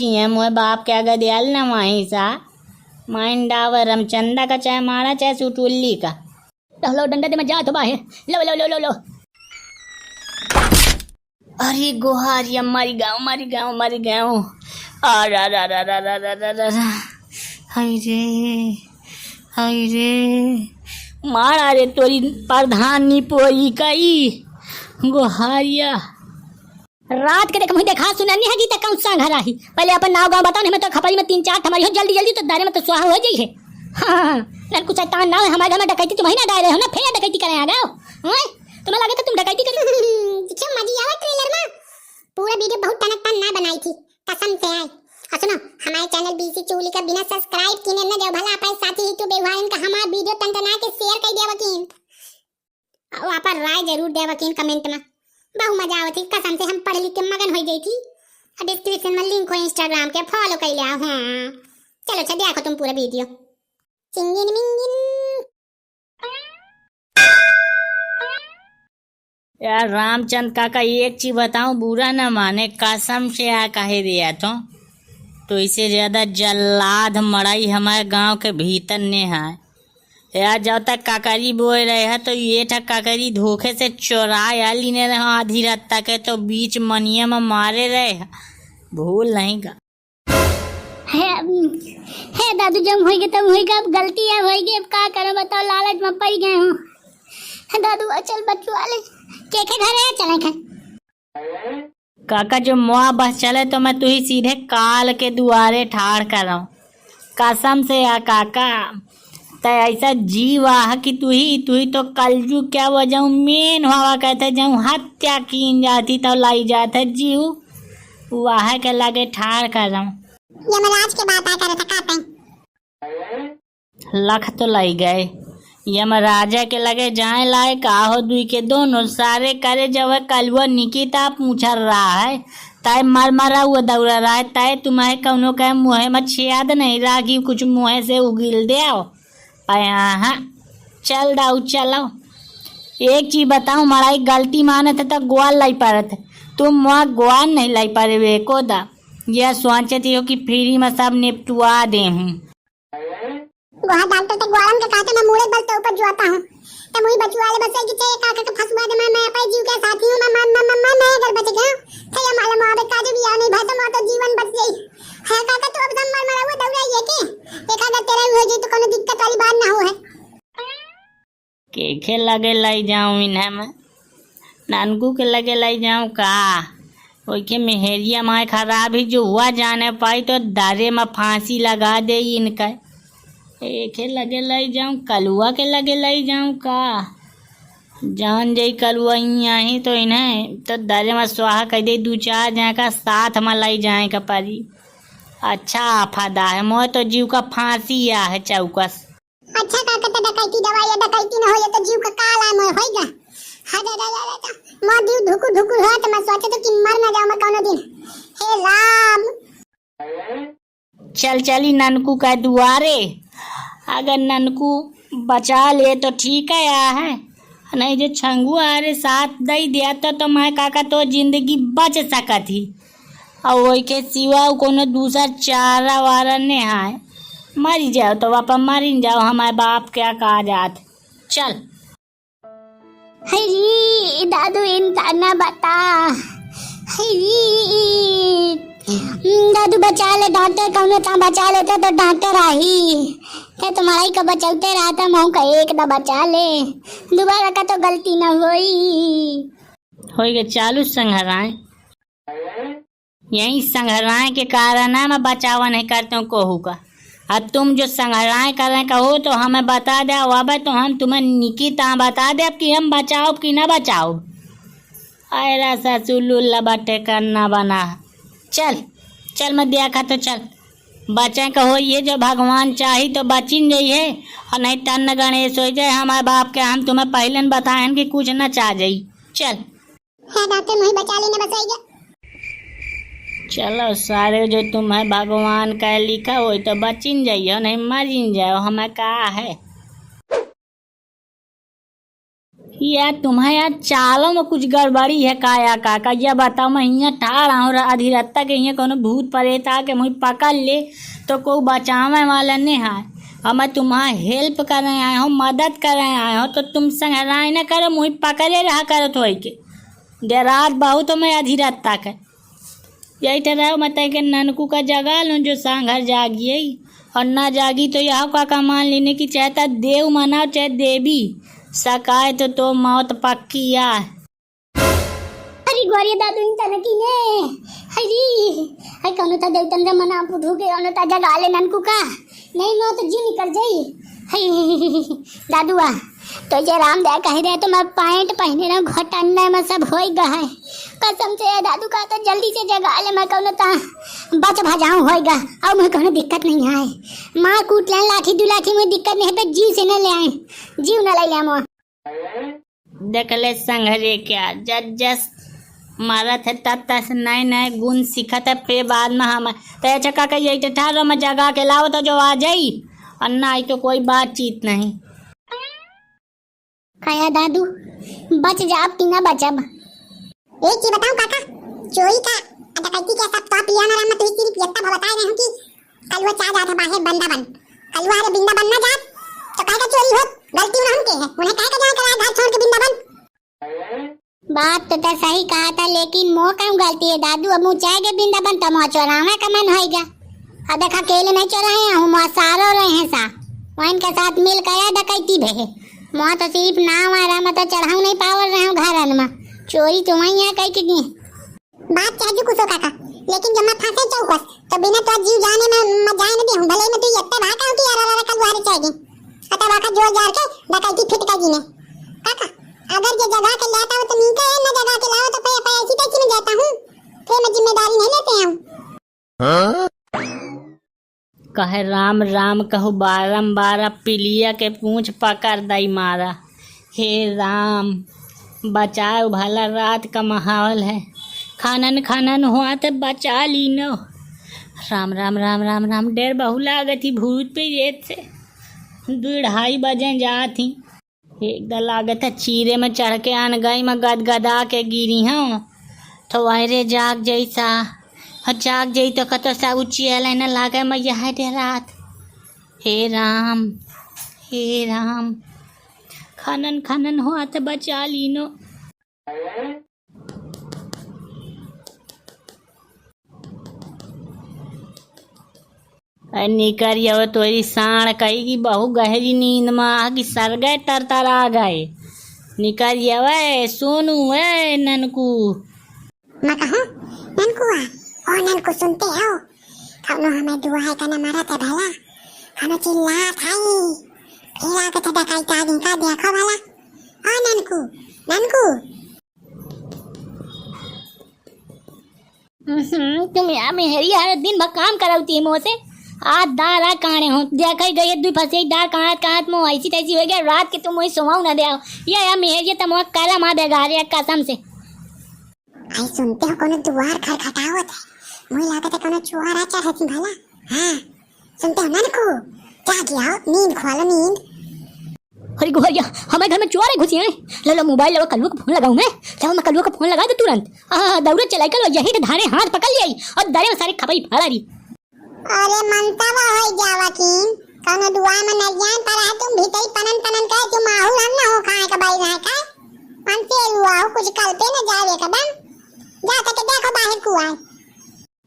जिये मोए बाप के आगे दयाल ना वहीं सा माइन डावर रमचंदा का चाहे मारा चाहे सुटुल्ली का। लो डंडा दे मैं जा तो बाहे लो लो लो लो लो। अरे गोहारी मारी गाँव आ रा रा रा रा रा रा रा रा हाय रे मारा रे तोरी प्रधान निपोई कई गोहारिया। रात के देख मुझे देखा सुना नहीं है कि तक उत्साह घर आई। पहले अपन नाव गाँव बताओ, हमें तो खपरी में 3-4 हमारी हो जल्दी जल्दी तो दारे में तो सुहा हो जाइए। हाँ यार कुछ शैतान ना है हमारे घर में डकैती तुम ही ना डाले हो ना, फिर डकैती करें आ गए हो। तुम्हें लगे तो तुम डकैती कर क्या मजा आया ट्रेलर में। पूरा वीडियो बहुत टनक टन ना बनाई थी कसम से आए। और सुनो हमारे चैनल बीसी चूली का बिना सब्सक्राइब किने न जाओ भला अपन साथी ही तो बेवाइन का हमारा वीडियो टनटना के शेयर कर देवा किन और आप राय जरूर देवा किन कमेंट में। बहुत मजा आवती कसम से हम पढ़ लिख के मगन हो गई थी। डिस्क्रिप्शन में लिंक हो इंस्टाग्राम के फॉलो कर लिया। हां चलो अच्छा देखो तुम पूरा वीडियो। चिंगिन मिंगिन यार रामचंद काका एक चीज बताऊं बुरा ना माने कसम से आ कहे दिया तो इससे ज्यादा जल्लाद मड़ाई हमारे गांव के भीतर ने है यार। जब तक काकरी बोए रहे है तो ये था काकरी धोखे से चोराया लीने रहे आधी रात तक है तो बीच मनिया में मारे रहे भूल नहीं का है दादू जब होएगा तब होएगा, अब गलती है होएगी, अब क्या करो बताओ, लालच में पड़ गए हूँ। दादू चल बच्चों वाले के घर है चले खाए। काका जो मुआ बस चले तो मैं तू ही सीधे काल के दुआरे ठाड़ कर रहा हूँ कसम से यार काका। तो ऐसा जीव आह कि तू ही तो कलजू क्या वजह मेन हवा कहते जब हत्या की जाती तो लाई जाते जीव वाह के लगे ठाड़ कर रहा हूँ। यमराज के बात आ कर था कहते लख तो लाई गए यमराजा के लगे जाए लाए काहो दुई के दोनों सारे करे जब कलवा निकिता पूछा रहा है तय मरा हुआ दौड़ा रहा है तय तुम्हें कौनो कहे मुँह में छियाद नहीं रहा कि कुछ मुँह से उगिल दे आओ हाँ चल दाऊ चलो। एक चीज बताऊं मराई गलती माने थे तो ग्वाल लाई पा रहे थे तुम वहाँ ग्वाल नहीं लाई पा रहे को दा यह सोचती हो कि फ्री में सब निपटवा दे हूँ। गोहा डॉक्टर तक ग्वालम के कहते मैं मुड़े बल तो ऊपर जुआता हूं तो मुई बचवा वाले बसे की चाहिए काका के फसवा दे मैं अपने जीव के साथी हूं मैं अगर बच गया तो ये मालूम आवे का जो भी आ नहीं भाई तो मां तो जीवन बच गई है काका। तो अब दम मरा हुआ दौड़ा ये के एक अगर तेरे हो जाए तो कोनो दिक्कत वाली बात ना हो है के लगे लाई जाऊं इन्हें मैं नानकू के लगे लाई जाऊं का ओई के मेहरिया माए खराब ही जो हुआ जाने पाई तो दारे में फांसी लगा दे इनका। एक लगे लाई जाऊं कलुआ के लगे लाई जाऊं का जान जाई कलुआ ही तो इन्हें तो दारे में स्वाहा कह दे 2-4 जाए का साथ में लाई जाए का पारी। अच्छा आफादा है मोह तो जीव का फांसी आ है चौकस। अच्छा काका तो डकैती दवाई डकैती न हो तो जीव का काला मोह होएगा। हद मां जीव धुकु धुकु हो तो मैं सोचे तो कि मर ना जाऊं मैं कोनो दिन। हे राम चल चली ननकू का दुआरे अगर ननकू बचा ले तो ठीक है या है नहीं जो छंगू आरे साथ दई दिया तो मैं काका तो जिंदगी बच सका थी और वही के सिवा कोनो दूसरा चारा वारा ने आए मरी जाओ तो वापस मरी जाओ हमारे बाप क्या कहा जात। चल हरी दादू इंसान ना बता हरी दादू बचा ले डॉक्टर कौन था बचा लेते तो डॉक्टर आई क्या तुम्हारा का बचाते रहा था मऊ का एक दा बचा ले दोबारा का तो गलती न होई चालू संघराए यही संघराए के कारण है मैं बचावा नहीं करता हूँ कोहू का। अब तुम जो संघराए करें कहो तो हमें बता दे अब तो हम तुम्हें निकिता बता दे कि हम बचाओ कि ना बचाओ। अरे ससुल्ला बटे करना बना चल चल मैं देखा तो चल बचे कहो ये जो भगवान चाही तो बचिन जाइए और नहीं तन गणेश हो जाए हमारे बाप के हम तुम्हें पहले बताए कि कुछ न चाह जाई। चल है डॉक्टर मुझे बचा लेने बचाएगा। चलो सारे जो तुम्हें भगवान का लिखा हो तो बचिन जाइए नहीं मरिन जाओ हमें कहा है। यार तुम्हारे यार चालों में कुछ गड़बड़ी है काया काका। ये बताओ मैं यहाँ ठाड़ा हूँ आधी रात तक, यहाँ कोनो भूत प्रेत आके मुझे पकड़ ले तो कोई बचावे वाला नहीं है। और मैं तुम्हारा हेल्प करने आया हूँ, मदद करने आया हूँ, तो तुम संगराय न करो, मुझे पकड़े रहा करो थोड़ी के देर रात बहुत तो मैं आधी रात तक है यही तरह मतलब कि ननकू का जगा लूँ जो सांघर जागिए, और ना जागी तो यह का मान लेने की चाहता देव मनाओ चाहे देवी सकाए तो मौत पक्की है। अरे गोरिया दादू इन तनकी ने हरी हई कौनो ता देव तंद्र मना पुधु के कौनो ता जगा ले ननकू का नहीं नो तो जी निकल जाई। हई दादुआ तो ये राम दया कह रहे तो मैं पैंट पहने ना घटने में सब हो गए कसम से दादू का तो जल्दी से जगा ले मैं कौनो ता बच भजाऊं होएगा और मुझे कोनो दिक्कत नहीं है। माँ कूट ले लाठी दू लाठी में दिक्कत नहीं है तो जी से न ले आए जीव न ले ले मोर देख ले संघरे क्या जस मारा थे तब तक नए नए गुण सीखा था फिर बाद में हम तो चक्का का यही ठहरो मैं जगा के लाओ तो जो आ जाई और ना तो कोई बातचीत नहीं। खाया दादू बच जाब कि ना बचब। एक चीज बताऊं काका, चोरी का डकैती का सब टॉप लिया ना राम तो सिर्फ यत्ता बता रहे हैं कि कल वो चाह जाता बाहर बंदा बन कल वो बिंदा बनना जा तो काहे का चोरी हो गलती उन्हें के है उन्हें काहे का जाए करा घर छोड़ के बिंदा बन। बात तो सही कहा था लेकिन मोह क्यों गलती है दादू। अब मुँह चाहे के बिंदा बन तो मोह चोरावे का मन होएगा। अब देखा अकेले नहीं चोराए हूँ मोह सारो रहे हैं सा वहीं के साथ मिल कर डकैती भे मोह तो सिर्फ नाम आ रहा मैं तो चढ़ाऊ नहीं पावर रहे हूँ घर में चोरी तो वहीं यहाँ कही की बात चाहे जो कुछ हो काका लेकिन जब मैं फंसे चौकस तो बिना तो जीव जाने में मैं जाए न देहूं भले में तू यत्ता भागा हो कि यार कल वारे चाहिए अतः वाका जोर जार के डकैती फिट का जीने काका अगर ये जगह के लाता हो तो नीचे है ना जगह के लाओ तो फिर ऐसी तैसी में जाता हूं फिर मैं जिम्मेदारी नहीं लेते हूं। कहे राम राम कहू बारम्बार पिलिया के पूंछ पकड़ दई मारा। हे राम बचाओ भला रात का माहौल है खानन खानन हुआ तो बचा ली नो। राम राम राम राम राम डेर बहु लागत ही भूत पे ये से 2:30 बजे जाती एकदम लागत है चीरे में चढ़ के आन गई मैं गदगदा के गिरी हूँ तो वायरे जाग जैसा जाग जई तो कतो सा ऊँची न लागे मैं यह दे रात। हे राम खनन खनन हुआ तो बचा ली नो। निकरियो तोरी साण कही की बहु गहरी नींद में आ कि सर गए तर आ गए निकरियो वे सोनू वे ननकू मैं कहूं ननकू ओ ननकू सुनते हो कौनो हमें दुआ है का मारा था भला कौनो चिल्ला था फिर आके तो डकैत आदमी का देखो भला ओ ननकू ननकू तुम यहाँ मेहरी हर दिन भर काम कराती है मोह से आज दार आ काने हो देखा ही गई 2 फंसे दार कहाँ मुँह ऐसी तैसी हो गया रात के तुम वही सोवाऊ ना दे या मेहरी तो मुँह काला माँ देगा रे कसम से। आई सुनते हो कोनो द्वार खटखटावत है मुझे लागत है कोनो चोर आ चढ़ती भला। हाँ सुनते हो ननकू जाग जाओ नींद खोलो नींद। अरे गोरिया हमारे घर में चोर है घुसी हैं लो लो मोबाइल लो कलुआ का फोन लगाऊं मैं कलुआ का फोन लगा दे तुरंत दौड़े चलाई कर यही तो धारे हाथ पकड़ लिया और दारे में सारी खपई फाड़ा रही। अरे मनता वो हो जावा किन कोनो दुआ में न जान पर है तुम भीतर पनन पनन करे जो माहौल हम ना हो खाए का बाई रहा का मन से हुआ हो कुछ कल पे न जावे कदम जा के देखो बाहर कुआ।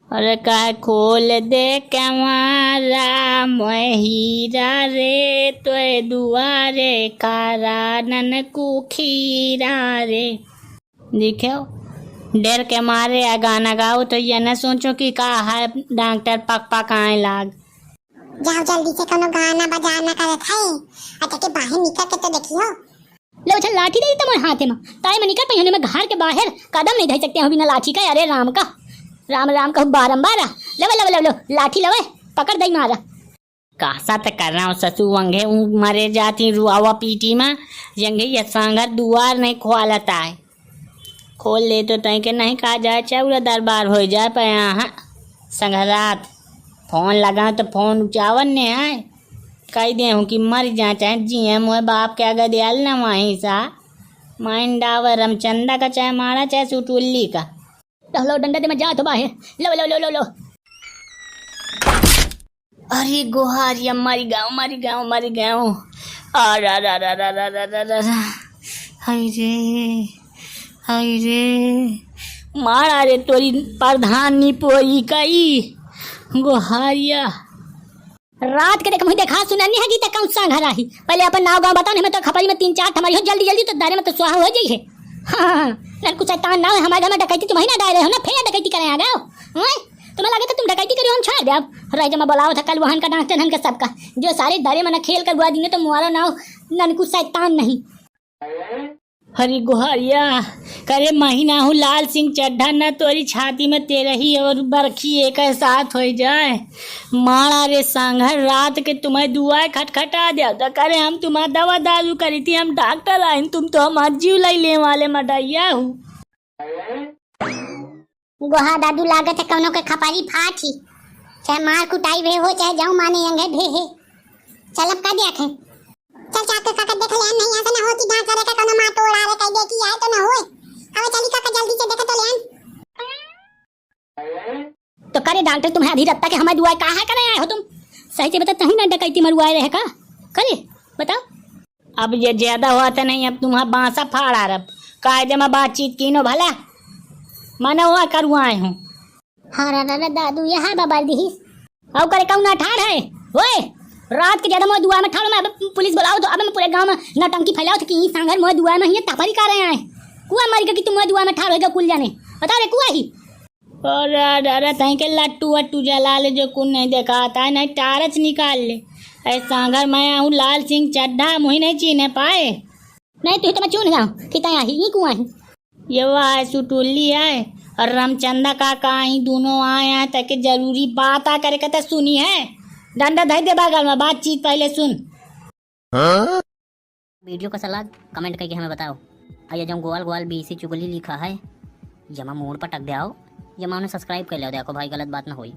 अरे कहे खोल दे कमारा हीरा रे तो दुआरे कारा ननकू खीरा रे। देखो डर के मारे या गाना गाओ तो ये न सोचो कि का है डॉक्टर पक पक आए लाग। जाओ जल्दी से कोनो गाना बजाना करत है अच्छा के बाहर निकल के तो देखियो। लो अच्छा लाठी दे तुम्हारे हाथ में ताई में निकल पहने में घर के बाहर कदम नहीं धर सकते हो बिना लाठी का। अरे राम का राम कहू बारम्बार लो लाठी लवे पकड़ दई मारा कासा तो कर रहा हूँ ससु वंगे मरे जाती रुआवा पीटी में यंगे ये सांगर दुआर नहीं खोलता है खोल ले तो तय के नहीं कहा जाए चाहे दरबार हो जाए पर यहाँ संघरात फोन लगा तो फोन उचावन ने है कह दे हूँ कि मर जाए चाहे जिए मोए बाप के आगे दियाल ना वहीं सा माइन डावर रामचंदा का चाहे मारा चाहे सुटुल्ली का। लो डंडा दे मैं जा तो बाहर लो लो लो लो लो। अरे गोहारिया मरी गाँव हाय रे मारा रे तोरी प्रधानी पोरी कई गोहारिया। रात के देखा मुझे देखा सुना नहीं है कि तक सांग हराही। पहले अपन नाव गाँव बताओ नहीं तो खपरी में 3-4 हमारी हो जल्दी जल्दी तो दारे में तो स्वाहा हो जाइए। हाँ लड़ कुछ शैतान ना हमारे घर में डकैती तुम ही ना डाले हो ना फिर डकैती करें आ गए तुम्हें लगे तो तुम डकैती करो हम छाड़ दे। अब राय जमा बुलाओ था कल वहन का डांस धन का सबका जो सारे दारे में खेल कर बुआ देंगे तो मुआरो ना ननकु शैतान नहीं। हरी गुहारिया करे महीना हूँ लाल सिंह चड्ढा न तोरी छाती में तेरे ही और बरखी एक साथ हो जाए। मारा रे सांघर रात के तुम्हें दुआएं खटखटा दिया तो करे हम तुम्हारा दवा दारू करी थी हम डॉक्टर आइन तुम तो हम जीव लाई ले वाले मडैया हूँ। गोहा दादू लागत है कौनो के खपारी फाटी चाहे मार कुटाई भे हो चाहे जाऊं माने अंगे भे है। चल अब का देखे चल चाके काका देख ले नहीं ऐसा ना होती ढांचा रे कोनो मां तोड़ा रे कह दे कि आए तो ना होए। अब चली काका जल्दी से देखे तो लेन। तो करे डॉक्टर तुम्हें आधी रत्ता के हमारी दुआएं कहाँ करे आए हो तुम सही से बता तही ना डकैती मरुआए रहे का करे बताओ। अब ये ज्यादा हुआ था नहीं अब तुम्हारा बांसा फाड़ा रब कायदे में बातचीत की नो भला माना हुआ करुआए हूँ। हाँ रा दादू यहाँ बाबा दी अब करे कौन ठाड़ है ओए रात के ज्यादा मोह दुआ में ठाड़ो मैं अब पुलिस बुलाओ तो अब मैं पूरे गांव में नौटंकी फैलाओ तो कि सांगर मोह दुआ में ही तफरी कर रहे हैं कुआ मारी कि तुम मोह दुआ में ठाड़ोगे कुल जाने बता रे कुआ ही। अरे तहीं के लट्टू वट्टू जला ले जो कुन नहीं देखा आता है नहीं टारच निकाल ले ऐ सांगर मैं हूँ लाल सिंह चड्ढा मुही नहीं चीने पाए नहीं तू तो मैं चुन जाऊँ कि तय ही कुआ ही ये वो आए सुटुल्ली आए और रामचंदा काका आई दोनों आए हैं ताकि जरूरी बात आ करे कहते सुनी है डंडा धई दे बगल में बातचीत पहले सुन। वीडियो का सलाह कमेंट करके हमें बताओ। आइए जो गोवाल गोवाल बीसी चुगली लिखा है जमा मोड़ पर टक दे आओ जमा उन्हें सब्सक्राइब कर लो देखो भाई गलत बात ना होई।